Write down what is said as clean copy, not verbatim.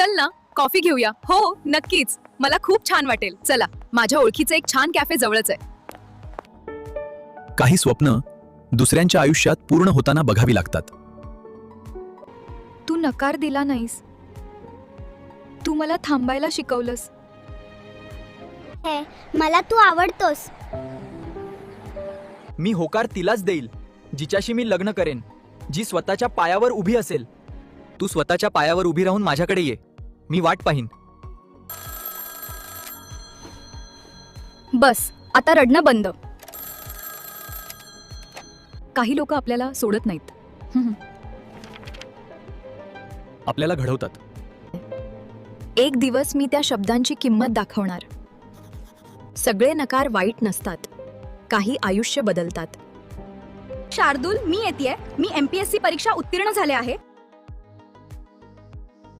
चल ना कॉफी घेऊया. हो नक्कीच, मला खूप छान वाटेल. चला, माझ्या ओळखीचं एक छान कॅफे जवळच आहे. काही स्वप्न दुसऱ्यांच्या आयुष्यात पूर्ण होताना बघावी लागतात. तू नकार दिला नाहीस. तू मला थांबायला शिकवलंस. मला तू आवडतोस. मी होकार तिलाच देईल जिच्याशी मी लग्न करेन, जी स्वतःच्या पायावर उभी असेल. तू स्वतःच्या पायावर उभी राहून माझ्याकडे ये, मी वाट पाहीन. बस आता रडणं बंद. काही लोक आपल्याला सोडत नाहीत, आपल्याला घडवतात. एक दिवस मी त्या शब्दांची किंमत दाखवणार. सगळे नकार वाईट नसतात, काही आयुष्य बदलतात. शार्दूल, मी येतेय. मी MPSC परीक्षा उत्तीर्ण झाले आहे.